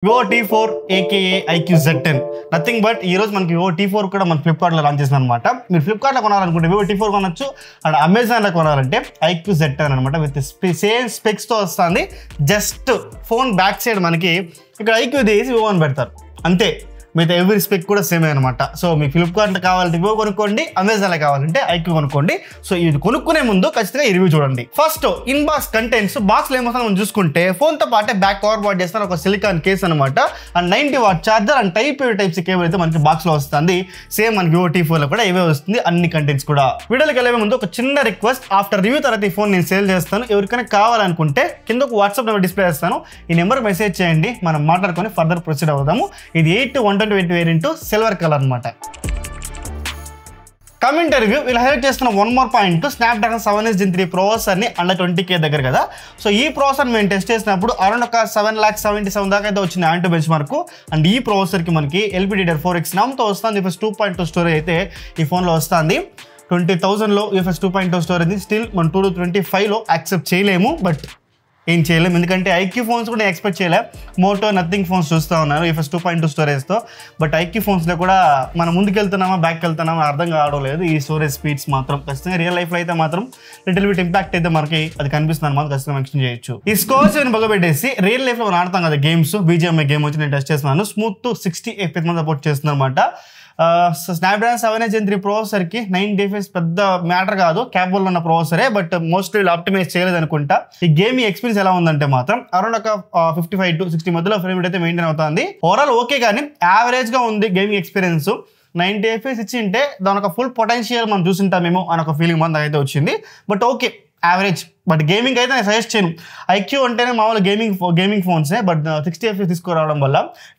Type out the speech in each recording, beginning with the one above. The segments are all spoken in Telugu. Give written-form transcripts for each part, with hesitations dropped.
Vivo T4 aka IQ Z10 nothing but ఈ రోజు మనకి Vivo T4 కూడా మన ఫ్లిప్కార్ట్ లో లాంచ్ చేశారన్నమాట. మీరు ఫ్లిప్కార్ట్ లో కొనాలనుకుంటే Vivo T4 కొనొచ్చు అండ్ అమెజాన్ లో కొనాలంటే IQ Z10 అన్నమాట. విత్ సేమ్ స్పెక్స్ తో వస్తుంది. జస్ట్ ఫోన్ బ్యాక్ సైడ్ మనకి ఇక్కడ IQ తీసి Vivo అని పెడతారు అంతే. మిగతా ఎవ్రీ స్పెక్ కూడా సేమే అనమాట. సో మీకు ఫ్లిప్కార్ట్లో కావాలంటే Vivo కొనుక్కోండి, అమెజాన్లో కావాలంటే IQ కొనుక్కోండి. సో ఇది కొనుక్కునే ముందు ఖచ్చితంగా ఈ రివ్యూ చూడండి. ఫస్ట్ ఇన్ బాక్స్ కంటెంట్స్ బాక్స్లో ఏమవుతుందో మనం చూసుకుంటే ఫోన్తో పాటే బ్యాక్ కవర్ బాట్ చేస్తారు ఒక సిలికాన్ కేస్ అనమాట. And 90 watt charger and type C cable అయితే మనకి బాక్స్లో వస్తుంది. సేమ్ మనకి Vivo T4లో కూడా ఇవే వస్తుంది అన్ని కంటెంట్స్ కూడా. వీడియోకి వెళ్ళే ముందు ఒక చిన్న రిక్వెస్ట్, ఆఫ్టర్ రివ్యూ తర్వాత ఈ ఫోన్ నేను సేల్ చేస్తాను. ఎవరికైనా కావాలనుకుంటే కింద ఒక వాట్సాప్ నెంబర్ డిస్ప్లే చేస్తాను. ఈ నెంబర్కి మెసేజ్ చేయండి, మనం మాట్లాడుకొని ఫర్దర్ ప్రొసీడ్ అవుదాము. ఇది 8-128 వేరియంట్ సిల్వర్ కలర్ అనమాట. కమింగ్ టు రివ్యూ, వీళ్ళు హైలైట్ చేస్తున్న one more point, Snapdragon 7s Gen 3 ప్రాసెసర్ని అండర్ 20K దగ్గర కదా. సో ఈ ప్రాసెసర్ మేము టెస్ట్ చేసినప్పుడు అరౌండ్ ఒక 7,77,000 దాకా అయితే వచ్చింది యాంటీ బెంచ్ మార్క్. అండ్ ఈ ప్రాసెసర్కి మనకి LPDDR4X తో వస్తుంది. UFS 2.2 స్టోరేజ్ అయితే ఈ ఫోన్లో వస్తుంది. 20,000లో UFS 2.2 స్టోరేజ్ స్టిల్ మనం 2025లో యాక్సెప్ట్ చేయలేము, బట్ ఏం చేయలేము ఎందుకంటే IQ ఫోన్స్ కూడా నేను ఎక్స్పెక్ట్ చేయలే. మోటో నథింగ్ ఫోన్స్ చూస్తూ ఉన్నారు UFS 2.2 స్టోరేజ్తో. బట్ IQ ఫోన్స్లో కూడా మనం ముందుకు వెళ్తున్నామా బ్యాక్ వెళ్తున్నామా అర్థం కావడం లేదు. ఈ స్టోరేజ్ స్పీడ్స్ మాత్రం ఖచ్చితంగా రియల్ లైఫ్లో అయితే మాత్రం లిటిల్ బిట్ ఇంపాక్ట్ అయితే మనకి అది కనిపిస్తుంది మాత్రం ఖచ్చితంగా మెన్షన్ చేయొచ్చు. ఈ స్కోర్స్ బగబెట్టేసి రియల్ లైఫ్లో మనం ఆడతాం కదా గేమ్స్, BGMI గేమ్ వచ్చి నేను టెస్ట్ చేస్తున్నాను. స్మూత్ 60 FPS సపోర్ట్ చేస్తుంది అనమాట. స్నాప్డ్రాగన్ 7s Gen 3 ప్రాసెసర్కి 90 FPS పెద్ద మ్యాటర్ కాదు, క్యాపబుల్ ఉన్న ప్రాసెసరే. బట్ మోస్ట్లీ ఆప్టిమైజ్ చేయలేదు అనుకుంటా. ఈ గేమింగ్ ఎక్స్పీరియన్స్ ఎలా ఉందంటే మాత్రం అరౌండ్ ఒక 55 to 60 మధ్యలో ఫ్రేమ్ రేట్ అయితే మెయింటైన్ అవుతుంది. ఓవరాల్ ఓకే, కానీ యావరేజ్గా ఉంది గేమింగ్ ఎక్స్పీరియన్స్. 90 FPS ఇచ్చింటే దాని ఒక ఫుల్ పొటెన్షియల్ మనం చూసింటామేమో అని ఒక ఫీలింగ్ మన అయితే వచ్చింది. But okay, average. But gaming అయితే నేను సజెస్ట్ చేయను. IQ అంటేనే మామూలు గేమింగ్ ఫోన్సే, బట్ 60 FPS తీసుకురావడం వల్ల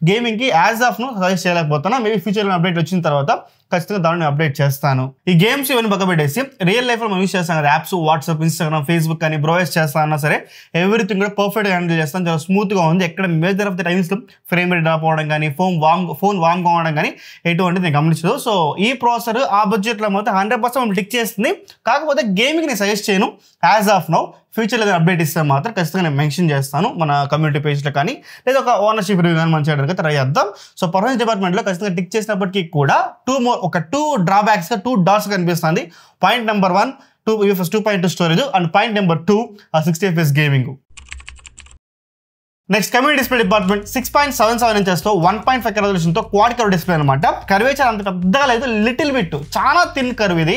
గేమింగ్కి యాజ్ ఆఫ్ ను సజెస్ట్ చేయలేకపోతున్నా. మేబీ ఫ్యూచర్లో అప్డేట్ వచ్చిన తర్వాత ఖచ్చితంగా దాన్ని అప్డేట్ చేస్తాను. ఈ గేమ్స్ ఇవన్నీ పక్కబెట్టేసి రియల్ లైఫ్లో మనం యూస్ చేస్తాం కదా యాప్స్, వాట్సాప్, ఇన్స్టాగ్రామ్, ఫేస్బుక్ అని బ్రౌజ్ చేస్తా అన్నా సరే ఎవ్రీథింగ్ కూడా పర్ఫెక్ట్గా హ్యాండిల్ చేస్తాను. చాలా స్మూత్గా ఉంది. ఎక్కడ మేజర్ ఆఫ్ ద టైమ్స్లో ఫ్రేమ్ రేట్ డ్రాప్ అవ్వడం కానీ ఫోన్ వామ్ కావడం కానీ ఎటువంటిది నేను గమనించదు. సో ఈ ప్రాసెసర్ ఆ బడ్జెట్లో మొత్తం 100% టిక్ చేస్తుంది. కాకపోతే గేమింగ్ నేను సజెస్ట్ చేయను యాజ్ ఆఫ్ నౌ. ఫ్యూచర్లో ఏదైనా అప్డేట్ ఇస్తే మాత్రం ఖచ్చితంగా నేను మెన్షన్ చేస్తాను మన కమ్యూనిటీ పేజ్లో కానీ, లేదా ఒక ఓనర్షిప్ రివ్యూ కానీ మంచిగా ట్రై చేద్దాం. సో పర్ఫార్మెన్స్ డిపార్ట్మెంట్లో ఖచ్చితంగా టిక్ చేసినప్పటికీ కూడా టూ డ్రాబ్యాక్స్గా 2 డాట్స్ కనిపిస్తుంది. Point number 1 UFS 2.2 storage and point number 2 60 FPS gaming. Next community display department 6.77 ఇంచెస్తో 1.5K రెజల్యూషన్తో క్వాడ్ కర్వ్ డిస్ప్లే అనమాట. కర్వేచర్ అంత పెద్దగా లేదు, లిటిల్ బిట్ చాలా థిన్ కర్వ్ ఇది.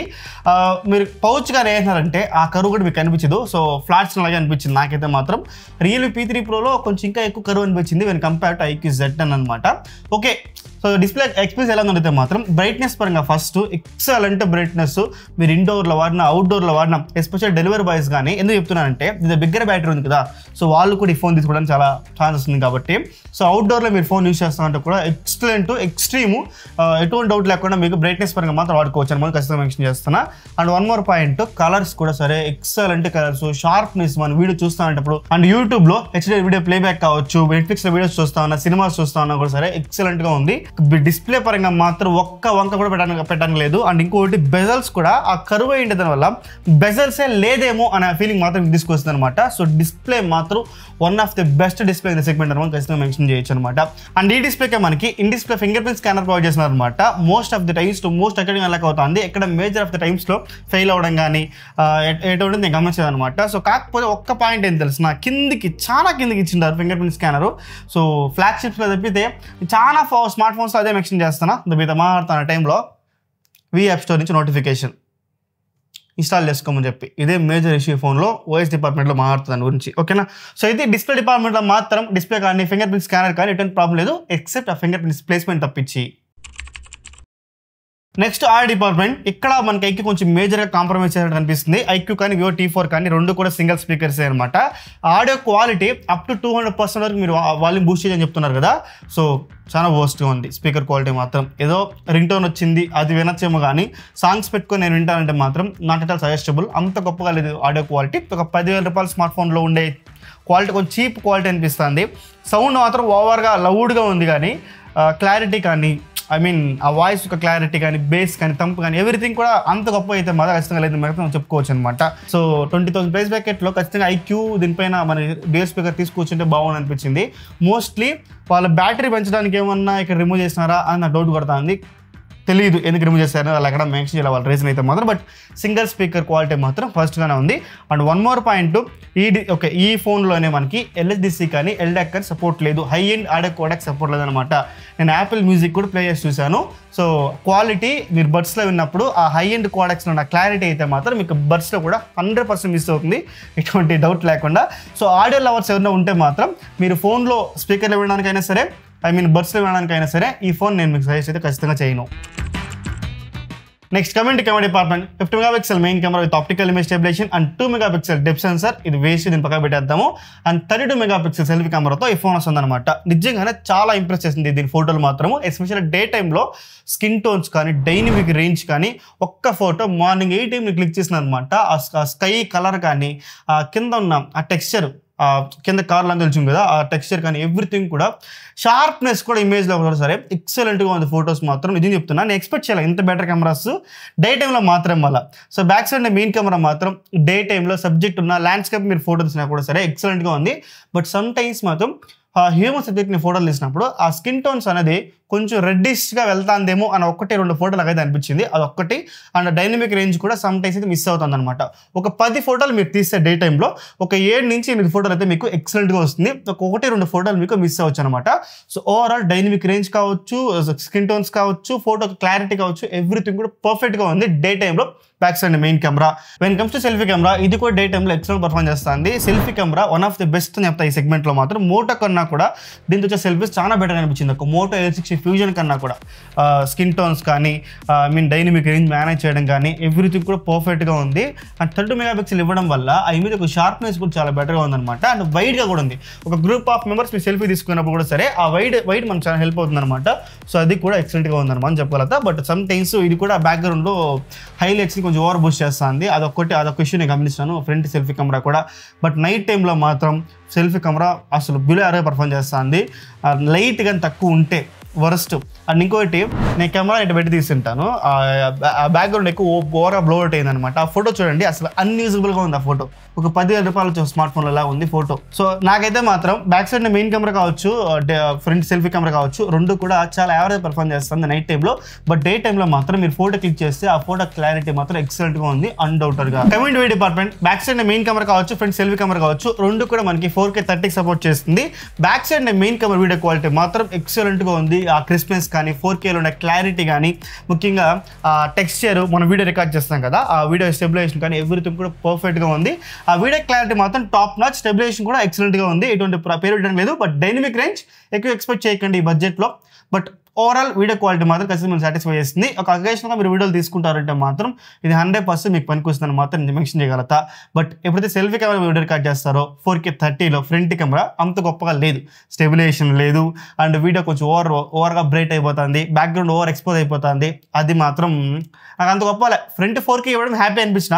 మీరు పౌచ్గా వేసినారంటే ఆ కర్వ్ కూడా మీకు కనిపించదు. సో ఫ్లాట్స్ లాగే అనిపించింది నాకైతే మాత్రం. Realme P3 Proలో కొంచెం ఇంకా ఎక్కువ కర్వ్ అనిపించింది when compare to IQ Z10 అనమాట. ఓకే, సో డిస్ప్లే ఎక్స్పీరియన్స్ ఎలా ఉందంటే మాత్రం బ్రైట్నెస్ పరంగా ఫస్ట్ ఎక్సలెంట్ బ్రైట్నెస్. మీరు ఇండోర్లో వాడినా అవుట్డోర్లో వాడినా, ఎస్పెషల్ డెలివరీ బాయ్స్ కానీ ఎందుకు చెప్తున్నానంటే ఇది బిగ్గర్ బ్యాటరీ ఉంది కదా, సో వాళ్ళు కూడా ఈ ఫోన్ తీసుకోవడానికి చాలా ఛాన్సెస్ ఉంది కాబట్టి. సో అవుట్డోర్లో మీరు ఫోన్ యూస్ చేస్తామంటే కూడా ఎక్సలెంట్ ఎక్స్ట్రీము, ఎటువంటి డౌట్ లేకుండా మీకు బ్రైట్నెస్ పరంగా మాత్రం వాడుకోవచ్చు అని మనం ఖచ్చితంగా మెన్షన్ చేస్తున్నా. And one more point, colours కూడా సరే ఎక్సలెంట్ కలర్స్, షార్ప్నెస్ మనం వీడియో చూస్తామంటప్పుడు అండ్ యూట్యూబ్లో HD వీడియో ప్లేబ్యాక్ కావచ్చు, నెట్ఫ్లిక్స్లో వీడియోస్ చూస్తా ఉన్నా, సినిమాస్ చూస్తా ఉన్నా కూడా సరే ఎక్సలెంట్గా ఉంది. డిస్ప్లే పరంగా మాత్రం ఒక్క వంక కూడా పెట్టడానికి లేదు. అండ్ ఇంకోటి బెజల్స్ కూడా ఆ కరువు అయ్యింది, దానివల్ల బెజల్సే లేదేమో అనే ఫీలింగ్ మాత్రం తీసుకొస్తుంది అనమాట. సో డిస్ప్లే మాత్రం one of the best display in the segment అని ఖచ్చితంగా మెన్షన్ చేయొచ్చు అనమాట. అండ్ ఈ డిస్ప్లేకే మనకి in display finger print scanner provide చేస్తున్నారు అనమాట. Most of the times most according అలా అవుతుంది. ఎక్కడ మేజర్ ఆఫ్ ది టైమ్స్లో ఫెయిల్ అవ్వడం కానీ ఎటువంటి నేను గమనించాను అనమాట. సో కాకపోతే ఒక్క పాయింట్ ఏం తెలుసు, చాలా కిందికి ఇచ్చింటారు ఫింగర్ ప్రింట్ స్కానరు. సో ఫ్లాగ్షిప్స్లో తప్పితే చాలా స్మార్ట్ ఫోన్స్ అదే మెన్షన్ చేస్తున్నా. మీతో మాట్లాడుతున్న టైంలో యాప్ స్టోర్ నుంచి నోటిఫికేషన్ ఇన్స్టాల్ చేసుకోమని చెప్పి ఇదే మేజర్ ఇష్యూ ఫోన్లో OS డిపార్ట్మెంట్లో మాట్లాడుతుంది దాని గురించి. ఓకేనా. సో ఇది డిస్ప్లే డిపార్ట్మెంట్లో మాత్రం డిస్ప్లే కానీ ఫింగర్ ప్రింట్ స్కానర్ కానీ ఎటువంటి ప్రాబ్లం లేదు, ఎక్సెప్ట్ ఆ ఫింగర్ ప్రింట్ ప్లేస్మెంట్ తప్పించి. నెక్స్ట్ ఆడియో డిపార్ట్మెంట్, ఇక్కడ మనకి IQ కొంచెం మేజర్గా కాంప్రమైజ్ చేసినట్టు కనిపిస్తుంది. IQ కానీ Vivo T4 కానీ రెండు కూడా సింగిల్ స్పీకర్స్ అనమాట. ఆడియో క్వాలిటీ అప్ టు 200% వరకు మీరు వాల్యూమ్ బూస్ట్ చేయని చెప్తున్నారు కదా, సో చాలా వర్స్ట్గా ఉంది స్పీకర్ క్వాలిటీ మాత్రం. ఏదో రింగ్ టోన్ వచ్చింది అది వినొచ్చేమో కానీ సాంగ్స్ పెట్టుకొని నేను వింటానంటే మాత్రం నాట్ ఎట్ ఆల్ సజెస్టబుల్. అంత గొప్పగా లేదు ఆడియో క్వాలిటీ. ఒక 10,000 రూపాయల స్మార్ట్ ఫోన్లో ఉండే క్వాలిటీ కొంచెం చీప్ క్వాలిటీ అనిపిస్తుంది. సౌండ్ మాత్రం ఓవర్గా లౌడ్గా ఉంది కానీ క్లారిటీ కానీ ఐ మీన్ ఆ వాయిస్ యొక్క క్లారిటీ కానీ బేస్ కానీ తంపు కానీ ఎవ్రీథింగ్ కూడా అంత గొప్ప అయితే మాత్రం ఖచ్చితంగా లేదు మనం చెప్పుకోవచ్చు అనమాట. సో 20,000 ప్రైస్ బ్రాకెట్లో ఖచ్చితంగా ఐక్యూ దీనిపైన మన డ్యూయల్ స్పీకర్ తీసుకొచ్చుంటే బాగుంది అనిపించింది. మోస్ట్లీ వాళ్ళ బ్యాటరీ పెంచడానికి ఏమన్నా ఇక్కడ రిమూవ్ చేసినారా అని నా డౌట్ పడతా ఉంది. తెలియదు ఎందుకు రిమూవ్ చేశారు వాళ్ళు అక్కడ మెన్షన్ చేయాలి వాళ్ళ రీజన్ అయితే మాత్రం. బట్ సింగిల్ స్పీకర్ క్వాలిటీ మాత్రం ఫస్ట్గానే ఉంది. అండ్ వన్ మోర్ పాయింట్, ఈ ఫోన్లోనే మనకి LSDC కానీ LDAC కానీ సపోర్ట్ లేదు, high end audio codec support లేదనమాట. నేను యాపిల్ మ్యూజిక్ కూడా ప్లే చేసి చూశాను. సో క్వాలిటీ మీరు బడ్స్లో విన్నప్పుడు ఆ హై ఎండ్ కోడెక్స్లో ఉన్న క్లారిటీ అయితే మాత్రం మీకు బడ్స్లో కూడా 100% మిస్ అవుతుంది, ఎటువంటి డౌట్ లేకుండా. సో ఆడియో లవర్స్ ఎవరైనా ఉంటే మాత్రం మీరు ఫోన్లో స్పీకర్లో వినడానికైనా సరే, ఐ మీన్ బడ్స్లో వినడానికైనా సరే ఈ ఫోన్ నేను మీకు సజెస్ట్ అయితే ఖచ్చితంగా చేయను. Next coming to camera department, 50 megapixel main camera with optical image stabilisation and 2 megapixel depth sensor. ఇది వేస్ట్, దీని పక్కన పెట్టేద్దాము. అండ్ 32 మెగాపిక్సెల్ సెల్ఫీ కెమెరాతో ఈ ఫోన్ వస్తుందన్నమాట. నిజంగానే చాలా ఇంప్రెస్ చేసింది దీని ఫోటోలు మాత్రము. ఎస్పెషల్లీ డే టైంలో స్కిన్ టోన్స్ కానీ డైనమిక్ రేంజ్ కానీ ఒక్క ఫోటో మార్నింగ్ 8 AM క్లిక్ చేసిన అనమాట. ఆ స్కై కలర్ కానీ ఆ కింద ఉన్న ఆ టెక్స్చర్, కింద కార్లో తెలిసింది కదా ఆ టెక్స్చర్ కానీ ఎవ్రీథింగ్ కూడా, షార్ప్నెస్ కూడా ఇమేజ్లో కూడా సరే ఎక్సలెంట్గా ఉంది. ఫొటోస్ మాత్రం నిజం చెప్తున్నా, నేను ఎక్స్పెక్ట్ చేయాలి ఇంత బెటర్ కెమెరాస్ డే టైంలో మాత్రం వల్ల. So back side main camera మాత్రం డే టైంలో సబ్జెక్ట్ ఉన్న ల్యాండ్స్కేప్ మీరు ఫోటో తీసినా కూడా సరే ఎక్సలెంట్గా ఉంది. బట్ సమ్ టైమ్స్ మాత్రం హ్యూమన్ సబ్జెక్ట్ని ఫోటోలు తీసినప్పుడు ఆ స్కిన్ టోన్స్ అనేది కొంచెం రెడ్డిష్గా వెళ్తాందేమో అని 1-2 ఫోటోలు అయితే అనిపించింది, అదొక్కటి. అండ్ డైనమిక్ రేంజ్ కూడా సమ్ టైమ్స్ అయితే మిస్ అవుతుంది అనమాట. ఒక 10 ఫోటోలు మీరు తీస్తే డే టైంలో ఒక 7 నుంచి 8 ఫోటోలు అయితే మీకు ఎక్సలెంట్గా వస్తుంది, ఒక 1-2 ఫోటోలు మీకు మిస్ అవ్వచ్చు అనమాట. సో ఓవరాల్ డైనమిక్ రేంజ్ కావచ్చు, స్కిన్ టోన్స్ కావచ్చు, ఫోటో క్లారిటీ కావచ్చు, ఎవ్రీథింగ్ కూడా పర్ఫెక్ట్గా ఉంది డే టైంలో back side main camera. When comes to selfie camera, ఇది కూడా డే టైంలో ఎక్సలెంట్ పర్ఫార్మ్ చేస్తుంది. Selfie camera one of the best అని చెప్తా ఈ సెగ్మెంట్లో మాత్రం. మోటో కన్నా కూడా దీంతో వచ్చే సెల్ఫీస్ చాలా బెటర్ అనిపించింది. ఒక మోటో A60 ఫ్యూజన్ కన్నా కూడా స్కిన్ టోన్స్ కానీ I mean dynamic range manage చేయడం కానీ ఎవ్రీథింగ్ కూడా పర్ఫెక్ట్గా ఉంది. అండ్ 32 మెగాపిక్సెల్ ఇవ్వడం వల్ల ఆ ఇమేజ్ ఒక షార్ప్నెస్ కూడా చాలా బెటర్గా ఉందన్నమాట. అండ్ వైడ్గా కూడా ఉంది. ఒక గ్రూప్ ఆఫ్ మెంబర్స్ మీరు సెల్ఫీ తీసుకున్నప్పుడు కూడా సరే ఆ వైడ్ మనకు చాలా హెల్ప్ అవుతుంది అనమాట. సో అది కూడా ఎక్సలెంట్గా ఉందన్నమాట చెప్పగలుగుతా. బట్ సమ్ టైమ్స్ ఇది కూడా బ్యాక్గ్రౌండ్లో హైలైట్స్ని కొంచెం ఓవర్ బూస్ట్ చేస్తుంది, అదొక ఇష్యూ నేను గమనిస్తాను ఫ్రంట్ సెల్ఫీ కెమెరా కూడా. బట్ నైట్ టైంలో మాత్రం సెల్ఫీ కెమెరా అసలు బిలో యావరేజ్ పర్ఫార్మ్ చేస్తుంది. లైట్ కానీ తక్కువ ఉంటే వరస్ట్. అండ్ ఇంకోటి, నేను కెమెరా ఇటు పెట్టి తీసుంటాను, ఆ బ్యాక్గ్రౌండ్ ఎక్కువ ఓవర్గా బ్లో అవుట్ అయింది అనమాట. ఆ ఫోటో చూడండి అసలు అన్యూజబుల్గా ఉంది. ఆ ఫోటో ఒక 10,000 రూపాయలు స్మార్ట్ ఫోన్ అలా ఉంది ఫోటో. సో నాకైతే మాత్రం బ్యాక్ సైడ్ మెయిన్ కెమెరా కావచ్చు, ఫ్రంట్ సెల్ఫీ కెమెరా కావచ్చు, రెండు కూడా చాలా యావరేజ్ పర్ఫార్మ్ చేస్తుంది నైట్ టైంలో. బట్ డే టైంలో మాత్రం మీరు ఫోటో క్లిక్ చేస్తే ఆ ఫోటో క్లారిటీ మాత్రం ఎక్సలెంట్గా ఉంది అన్డౌటెడ్గా. Coming to department, back side main camera కావచ్చు, ఫ్రంట్ సెల్ఫీ కెమెరా కావచ్చు, రెండు కూడా మనకి 4K 30 సపోర్ట్ చేస్తుంది. Back side main camera video quality మాత్రం ఎక్సలెంట్గా ఉంది. ఆ క్రిస్ప్నెస్ కానీ 4Kలో ఉన్న క్లారిటీ కానీ, ముఖ్యంగా టెక్స్చర్ మనం వీడియో రికార్డ్ చేస్తాం కదా ఆ వీడియో స్టెబిలైజేషన్ కానీ ఎవ్రీథింగ్ కూడా పర్ఫెక్ట్గా ఉంది. ఆ వీడియో క్లారిటీ మాత్రం టాప్ నాచ్, స్టెబిలైజేషన్ కూడా ఎక్సలెంట్గా ఉంది, ఎటువంటి పేరు పెట్టడం లేదు. బట్ డైనమిక్ రేంజ్ ఎక్కువ ఎక్స్పెక్ట్ చేయకండి ఈ బడ్జెట్లో. బట్ ఓవరాల్ వీడియో క్వాలిటీ మాత్రం ఖచ్చితంగా సాటిస్ఫై చేస్తుంది. ఒక అకేషన్గా మీరు వీడియోలు తీసుకుంటారంటే మాత్రం ఇది 100% మీకు పనికొస్తుందని మాత్రం నేను మెన్షన్ చేయగలుగుతా. బట్ ఎప్పుడైతే సెల్ఫీ కెమెరా వీడియో రికార్డ్ చేస్తారో 4K 30లో ఫ్రంట్ కెమెరా అంత గొప్పగా లేదు, స్టెబిలైజేషన్ లేదు. అండ్ వీడియో కొంచెం ఓవర్గా బ్రైట్ అయిపోతుంది, బ్యాక్గ్రౌండ్ ఓవర్ ఎక్స్పోజ్ అయిపోతుంది. అది మాత్రం నాకు అంత గొప్పలే. ఫ్రంట్ 4K ఇవ్వడం హ్యాపీ అనిపించిన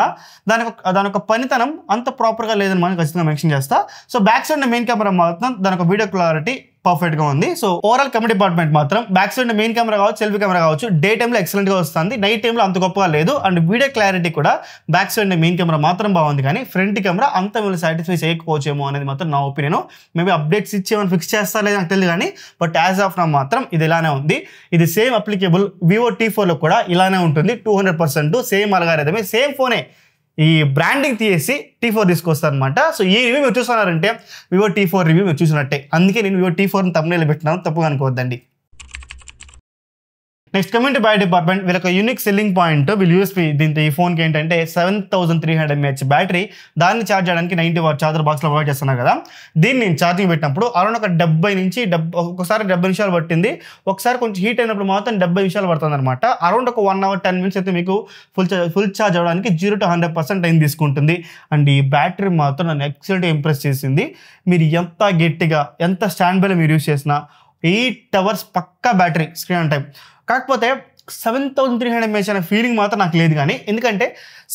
దాని ఒక పనితనం అంత ప్రాపర్గా లేదని మనం ఖచ్చితంగా మెన్షన్ చేస్తా. So back side main camera మాత్రం దాని ఒక వీడియో క్లారిటీ పర్ఫెక్ట్గా ఉంది. సో ఓవరాల్ కెమెరా డిపార్ట్మెంట్ మాత్రం బ్యాక్ సైడ్ మెయిన్ కెమెరా కావచ్చు, సెల్ఫీ కెమెరా కావచ్చు, డే టైంలో ఎక్సలెంట్గా వస్తుంది, నైట్ టైంలో అంత గొప్పగా లేదు. అండ్ వీడియో క్లారిటీ కూడా బ్యాక్ సైడ్ మెయిన్ కెమెరా మాత్రం బాగుంది, కానీ ఫ్రంట్ కెమెరా అంత మీరు సాటిస్ఫై చేయకపోవచ్చేమో అనేది మాత్రం నా ఒపీనియన్. మేబీ అప్డేట్స్ ఇచ్చేమని ఫిక్స్ చేస్తారో లేదో నాకు తెలియదు, కానీ బట్ యాజ్ ఆఫ్ నా మాత్రం ఇది ఇలానే ఉంది. ఇది సేమ్ అప్లికేబుల్ Vivo T4లో కూడా ఇలానే ఉంటుంది 200%. సేమ్ అల్గారిథమే, సేమ్ ఫోనే, ఈ బ్రాండింగ్ తీసేసి T4 తీసుకొస్తారు అనమాట. సో ఈ రివ్యూ మీరు చూస్తున్నారంటే Vivo T4 రివ్యూ మీరు చూసినట్టే, అందుకే నేను Vivo T4ని తమ్ముళ్ళు పెట్టినాను, తప్పుగా అనుకోవద్దండి. Next coming to battery department, వీళ్ళకి యూనిక్ సెల్లింగ్ పాయింట్ వీళ్ళు యూఎస్పీ దీంతో ఈ ఫోన్కి ఏంటంటే 7300 mAh బ్యాటరీ, దాన్ని ఛార్జ్ చేయడానికి 90 వాట్ ఛార్జర్ బాక్స్లో ప్రొవైడ్ చేస్తున్నారు కదా. దీన్ని నేను ఛార్జింగ్ పెట్టినప్పుడు అరౌండ్ ఒక 70 నుంచి ఒకసారి 70 నిమిషాలు పట్టింది, ఒకసారి కొంచెం హీట్ అయినప్పుడు మాత్రం 70 నిమిషాలు పడుతుంది అనమాట. అరౌండ్ ఒక 1 hour 10 minutes అయితే మీకు ఫుల్ ఛార్జ్ అవ్వడానికి 0 to 100% టైం తీసుకుంటుంది. అండ్ ఈ బ్యాటరీ మాత్రం నన్ను ఎక్సలెంట్గా ఇంప్రెస్ చేసింది. మీరు ఎంత గట్టిగా ఎంత స్టాండ్ బైలో మీరు యూస్ చేసినా 8 hours పక్కా బ్యాటరీ స్క్రీన్ ఆన్ టైం. కాకపోతే 7300 mAh అనే ఫీలింగ్ మాత్రం నాకు లేదు. కానీ ఎందుకంటే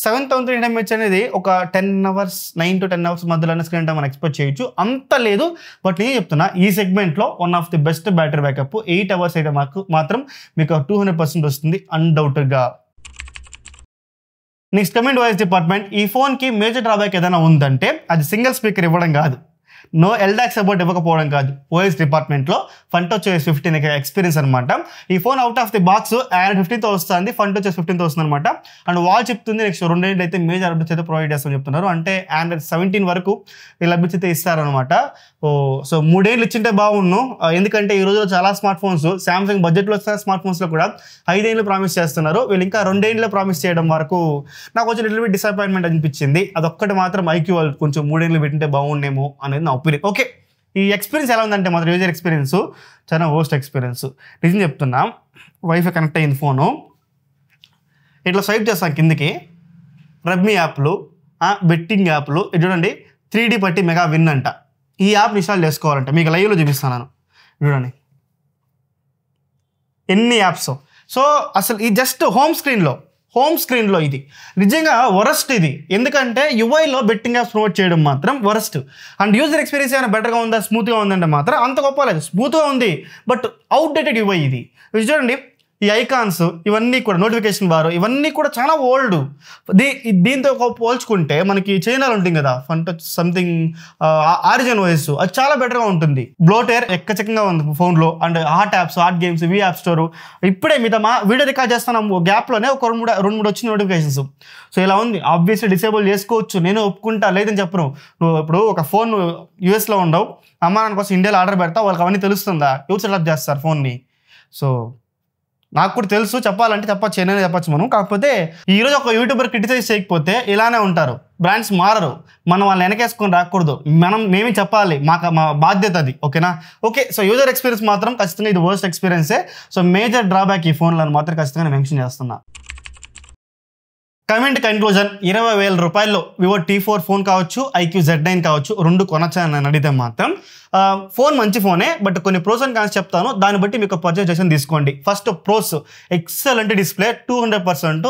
7300 mAh అనేది ఒక 10 hours 9 to 10 hours మధ్యలో స్క్రీన్ టైం మనం ఎక్స్పెక్ట్ చేయొచ్చు, అంత లేదు. బట్ నేను చెప్తున్నా ఈ సెగ్మెంట్లో one of the best battery backup. 8 hours అయితే మాత్రం మీకు 200% వస్తుంది అన్డౌటెడ్గా. Next coming voice department. ఈ ఫోన్కి మేజర్ డ్రాబ్యాక్ ఏదైనా ఉందంటే అది సింగిల్ స్పీకర్ ఇవ్వడం కాదు, నో ఎల్డాక్ సపోర్ట్ ఇవ్వకపోవడం కాదు. ఓఎస్ డిపార్ట్మెంట్లో FunTouch 15 ఎక్స్పీరియన్స్ అనమాట. ఈ phone out of the box Android 15తో వస్తుంది, FunTouch 15తో వస్తుంది అనమాట. అండ్ వాళ్ళు చెప్తుంది నెక్స్ట్ 2 ఏళ్ళు అయితే మేజర్ అప్డేట్స్ అయితే ప్రొవైడ్ చేస్తామని చెప్తున్నారు. అంటే Android 17 వరకు వీళ్ళు అప్డేట్స్ అయితే ఇస్తారనమాట. సో 3 ఏళ్ళు ఇచ్చింటే బాగుండు. ఎందుకంటే ఈ రోజులో చాలా స్మార్ట్ ఫోన్స్ సామ్సంగ్ బడ్జెట్లో వస్తున్న స్మార్ట్ ఫోన్స్లో కూడా 5 ఏళ్ళు ప్రామిస్ చేస్తున్నారు. వీళ్ళు ఇంకా 2 ఏళ్ళు ప్రామిస్ చేయడం వరకు నాకు కొంచెం లిటిల్ బిట్ డిసప్పాయింట్మెంట్ అనిపించింది. అదొక్కటి మాత్రం ఐక్యూ వాళ్ళు కొంచెం 3 ఏళ్ళు పెట్టింటే బాగుండేమో అనేది నా ఒపీనియన్. ఓకే, ఈ ఎక్స్పీరియన్స్ ఎలా ఉందంటే మాత్రం యూజర్ ఎక్స్పీరియన్స్ చాలా వర్స్ట్ ఎక్స్పీరియన్స్. నిజం చెప్తున్నా. వైఫై కనెక్ట్ అయింది ఫోను, ఇట్లా స్వైప్ చేస్తాను కిందికి, రెడ్మీ యాప్లు, బెట్టింగ్ యాప్లు, ఇది చూడండి 3D పట్టి మెగా విన్ అంట. ఈ యాప్ ఇన్స్టాల్ చేసుకోవాలంటే మీకు లైవ్లో చూపిస్తాను చూడండి ఎన్ని యాప్స్. సో అసలు ఈ జస్ట్ హోమ్ స్క్రీన్లో ఇది నిజంగా వరస్ట్ ఇది. ఎందుకంటే యూఐలో బెట్టింగ్ యాప్స్ ప్రమోట్ చేయడం మాత్రం వరస్ట్. అండ్ యూజర్ ఎక్స్పీరియన్స్ ఏమైనా బెటర్గా ఉందా, స్మూత్గా ఉందంటే మాత్రం అంత గొప్ప లేదు, స్మూత్గా ఉంది. బట్ అవుట్డేటెడ్ యూఐ ఇది. చూడండి ఈ ఐకాన్స్ ఇవన్నీ కూడా, నోటిఫికేషన్ బార్ ఇవన్నీ కూడా చాలా ఓల్డ్. దీంతో పోల్చుకుంటే మనకి చైనాలో ఉంటుంది కదా FunTouch సంథింగ్ ఆరిజిన్ ఓఎస్, అది చాలా బెటర్గా ఉంటుంది. బ్లోటేర్ ఎక్కచకంగా ఉంది ఫోన్లో. And hot apps, hot games, V app store. ఇప్పుడే మీద వీడియో రికార్డ్ చేస్తాను గ్యాప్లోనే ఒక 2-3 వచ్చిన నోటిఫికేషన్స్. సో ఇలా ఉంది. ఆబ్వియస్లీ డిసేబుల్ చేసుకోవచ్చు, నేను ఒప్పుకుంటా, లేదని చెప్పను. నువ్వు ఇప్పుడు ఒక ఫోన్ యూఎస్లో ఉండవు, అమ్మ నాన్న కోసం ఇండియాలో ఆర్డర్ పెడతావు, వాళ్ళకి అవన్నీ తెలుస్తుందా? ఎవరు సెటప్ చేస్తారు ఫోన్ని? సో నాకు కూడా తెలుసు, చెప్పాలంటే చెప్పచ్చు, ఏదైనా చెప్పచ్చు మనం. కాకపోతే ఈరోజు ఒక యూట్యూబర్ క్రిటిసైజ్ చేయకపోతే ఇలానే ఉంటారు, బ్రాండ్స్ మారరు. మనం వాళ్ళని వెనకేసుకొని రాకూడదు, మేమే చెప్పాలి, మా బాధ్యత అది. ఓకేనా? ఓకే, సో యూజర్ ఎక్స్పీరియన్స్ మాత్రం ఖచ్చితంగా ఇది వర్స్ట్ ఎక్స్పీరియన్సే. సో మేజర్ డ్రాబ్యాక్ ఈ ఫోన్లను మాత్రం ఖచ్చితంగా మెన్షన్ చేస్తున్నా. కమెంట్ కన్క్లూజన్, 20,000 రూపాయల్లో వివో T4 ఫోన్ కావచ్చు, IQ Z9 కావచ్చు, 2 కొనొచ్చని నన్ను అడిగితే మాత్రం ఫోన్ మంచి ఫోనే. బట్ కొన్ని ప్రోస్ అండ్ కాన్స్ చెప్తాను, దాన్ని బట్టి మీకు పర్చేస్ డెసిషన్ తీసుకోండి. First pros, excellent display, 200%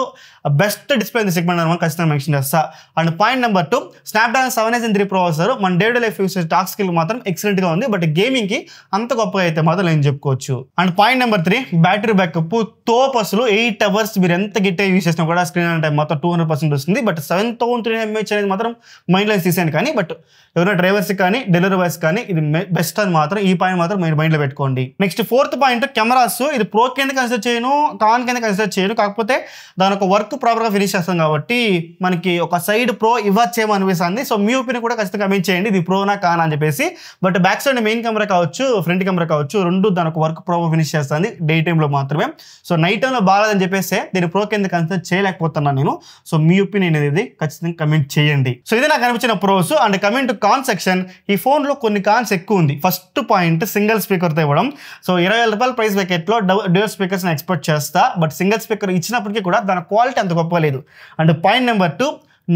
best display in the segment అని ఖచ్చితంగా మెన్షన్ చేస్తా. And point number 2, Snapdragon 7 Gen 3 processor మన day to life usage task skill మాత్రం ఎక్సలెంట్గా ఉంది. బట్ గేమింగ్కి అంత గొప్పగా అయితే మాత్రం నేను చెప్పుకోవచ్చు. And point number 3, battery backup తోపు. అసలు 8 hours మీరు ఎంత గిట్టే యూస్ చేసినా కూడా స్క్రీన్ టైం మొత్తం 200% వస్తుంది. బట్ 7300 mAh అనేది మాత్రం మైండ్లో తీసేయండి. కానీ బట్ ఎవరైనా డ్రైవర్స్కి కానీ డెలివరీ బాయ్స్ కానీ ఇది బెస్ట్ అని మాత్రం, ఈ పాయింట్ మాత్రం మీరు మైండ్లో పెట్టుకోండి. Next 4th point, cameras. ఇది ప్రో కింద కన్సిడర్ చేయను, కాన్ కింద కన్సిడర్ చేయను. కాకపోతే దాని ఒక వర్క్ ప్రాపర్గా ఫినిష్ చేస్తాం కాబట్టి మనకి ఒక సైడ్ ప్రో ఇవ్వచ్చేమో అనిపిస్తుంది. సో మీ ఒపీనియన్ కూడా ఖచ్చితంగా కమెంట్ చేయండి, ఇది ప్రోనా కానా అని చెప్పేసి. But back side main camera కావచ్చు, ఫ్రంట్ కెమెరా కావచ్చు, రెండు దాని ఒక వర్క్ ప్రాపర్ ఫినిష్ చేస్తుంది డే టైంలో మాత్రమే. సో నైట్ టైంలో బాగాలేదని చెప్పేసి దీన్ని ప్రో కింద కన్సిడర్ చేయలేకపోతున్నాను నేను. సో మీ ఒపీనియన్ అనేది ఖచ్చితంగా కమెంట్ చేయండి. సో ఇది నాకు అనిపించిన pros. And comment con section, ఈ ఫోన్లో కొన్ని కాన్స్ ఎక్కువ ఉంది. ఫస్ట్ పాయింట్, సింగిల్ స్పీకర్తో ఇవ్వడం. సో 20,000 రూపాయల ప్రైస్ బకెట్లో డ్యూయల్ స్పీకర్స్ ఎక్స్పెక్ట్ చేస్తా. బట్ సింగిల్ స్పీకర్ ఇచ్చినప్పటికీ కూడా దాని క్వాలిటీ అంత గొప్ప లేదు. And point number 2,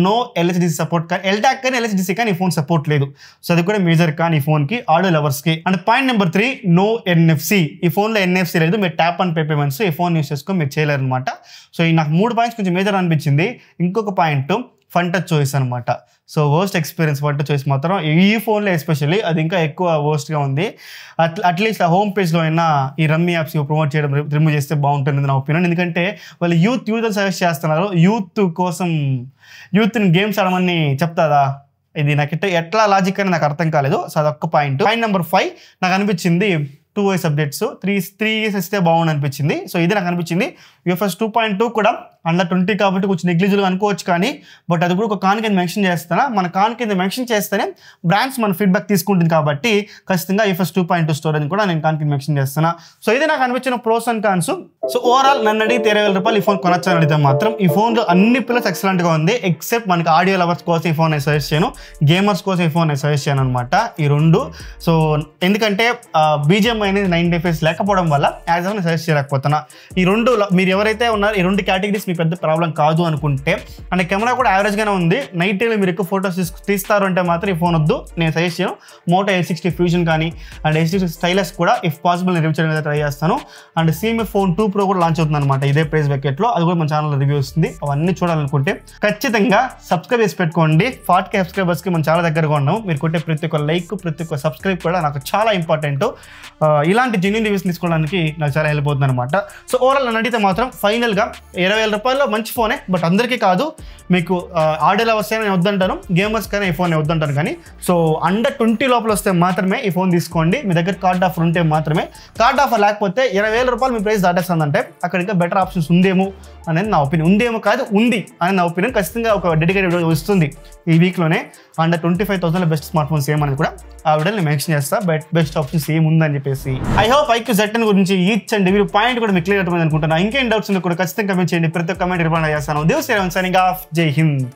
no LHDC support. కానీ ఎల్టాక్ కానీ LHDC కానీ ఈ ఫోన్ సపోర్ట్ లేదు. సో అది కూడా మేజర్ కానీ ఈ ఫోన్కి, ఆడియో లవర్స్కి. And point number 3, no NFC. ఈ ఫోన్లో NFC లేదు, మీరు ట్యాప్ అండ్ పే పేమెంట్స్ ఈ ఫోన్ యూస్ చేసుకొని మీరు చేయలేరు అనమాట. సో ఈ నాకు 3 పాయింట్స్ కొంచెం మేజర్ అనిపించింది. ఇంకొక పాయింట్ FunTouch OS అనమాట. So worst experience FunTouch OS మాత్రం ఈ ఫోన్లో ఎస్పెషల్లీ అది ఇంకా ఎక్కువ వర్స్ట్గా ఉంది. అట్లీస్ట్ ఆ హోమ్ పేజ్లో అయినా ఈ రమ్మీ యాప్స్ ప్రమోట్ చేయడం రిమూవ్ చేస్తే బాగుంటుంది నా ఒపీనియన్. ఎందుకంటే వాళ్ళు యూత్ అని సజెస్ట్ చేస్తున్నారు. యూత్ని గేమ్స్ ఆడమని చెప్తాదా? ఇది నాకు ఎట్లా లాజిక్ అని నాకు అర్థం కాలేదు. సో అదొక్క పాయింట్. పాయింట్ నెంబర్ 5, నాకు అనిపించింది 2 OS అప్డేట్స్ 3 years ఇస్తే బాగుంది అనిపించింది. సో ఇది నాకు అనిపించింది. UFS 2.2 కూడా అండర్ 20 కాబట్టి కొంచెం నెగ్లిజిబుల్గా అనుకోవచ్చు. కానీ బట్ అది కూడా ఒక కాన్ కింద మెన్షన్ చేస్తానా, మన కాన్ కింద మెన్షన్ చేస్తేనే బ్రాండ్స్ మన ఫీడ్బ్యాక్ తీసుకుంటుంది కాబట్టి ఖచ్చితంగా UFS 2.2 స్టోరేజ్ కూడా నేను కాన్ కింద మెన్షన్ చేస్తాను. సో ఇది నాకు అనిపించిన pros and cons. So overall నన్ను అడిగితే 20,000 రూపాయలు ఈ ఫోన్ కొనొచ్చని అడిగితే మాత్రం ఈ ఫోన్లో అన్ని పిల్లర్స్ ఎక్సలెంట్గా ఉంది. ఎక్సెప్ట్ మనకి ఆడియో లవర్స్ కోసం ఈ ఫోన్ నేను సజెస్ట్ చేయను, గేమర్స్ కోసం ఈ ఫోన్ నేను సజెస్ట్ చేయను అనమాట. ఈ 2. సో ఎందుకంటే BGM అనేది 90 FPS లేకపోవడం వల్ల యాజ్ నేను సజెస్ట్ చేయలేకపోతున్నా. ఈ 2 మీరు ఎవరైతే ఉన్నారో ఈ 2 కేటగిరీస్ మీకు పెద్ద ప్రాబ్లం కాదు అనుకుంటే, అండ్ కెమెరా కూడా యావరేజ్గానే ఉంది. నైట్ టైంలో మీరు ఎక్కువ ఫోటోస్ తీస్తారు అంటే మాత్రం ఈ ఫోన్ వద్దు, నేను సజెస్ట్ చేయను. మోటో A60 ఫ్యూజన్ కానీ అండ్ A60 స్టైలస్ కూడా ఇఫ్ పాసిబుల్ నేను రివ్యూ చేయడానికి ట్రై చేస్తాను. అండ్ Cmi Phone 2 Pro కూడా లాంచ్ అవుతుంది అనమాట ఇదే ప్రైస్ బకెట్లో, అది కూడా మన ఛానల్లో రివ్యూ వస్తుంది. అవన్నీ చూడాలనుకుంటే ఖచ్చితంగా సబ్స్క్రైబ్ చేసి పెట్టుకోండి. 40K సబ్స్క్రైబర్స్కి మనం చాలా దగ్గరగా ఉన్నాం. మీరు కొట్టే ప్రతి ఒక్క లైక్, ప్రతి ఒక్క సబ్స్క్రైబ్ కూడా నాకు చాలా ఇంపార్టెంట్. ఇలాంటి జెన్యూన్ రివ్యూస్ తీసుకోవడానికి నాకు చాలా హెల్ప్ అవుతుంది అనమాట. సో ఓవరాల్ నన్ను అడిగితే మాత్రం ఫైనల్గా 20,000 రూపాయల్లో మంచి ఫోనే, బట్ అందరికీ కాదు. మీకు ఆడియో లవర్స్ అయినా నేను వద్దంటాను, గేమర్స్ కైనా ఈ ఫోన్ నేను వద్దంటాను. కానీ సో అండర్ 20 లోపల వస్తే మాత్రమే ఈ ఫోన్ తీసుకోండి. మీ దగ్గర కార్డ్ ఆఫర్ ఉంటే మాత్రమే. కార్డ్ ఆఫర్ లేకపోతే 20,000 రూపాయలు మీ ప్రైస్ దాటేస్తుందంటే అక్కడ ఇంకా బెటర్ ఆప్షన్స్ ఉందేమో అనేది నా ఒపీనియన్. ఉందేమో కాదు, ఉంది అని నా ఒపీనియన్. ఖచ్చితంగా ఒక డెడికేటెడ్ వీడియో వస్తుంది ఈ వీక్లోనే. అండర్ 25,000 బెస్ట్ స్మార్ట్ ఫోన్స్ ఏమని కూడా ఆ వీడియో నేను మెన్షన్ చేస్తా. బెస్ట్ ఆప్షన్స్ ఏముందని చెప్పేసి. ఐ హోప్ IQ Z10 గురించి ఈచ్ అండ్ ఎవ్రీ పాయింట్ కూడా మీకు క్లియర్ అవుతుంది అనుకుంటున్నాను. ఇంకేం డౌట్స్ ఉన్నా కూడా ఖచ్చితంగా కమెంట్ చేయండి. ప్రతి ఒక్క కమెంట్ రిప్లై చేస్తాను. Dev signing off. జై హింద్.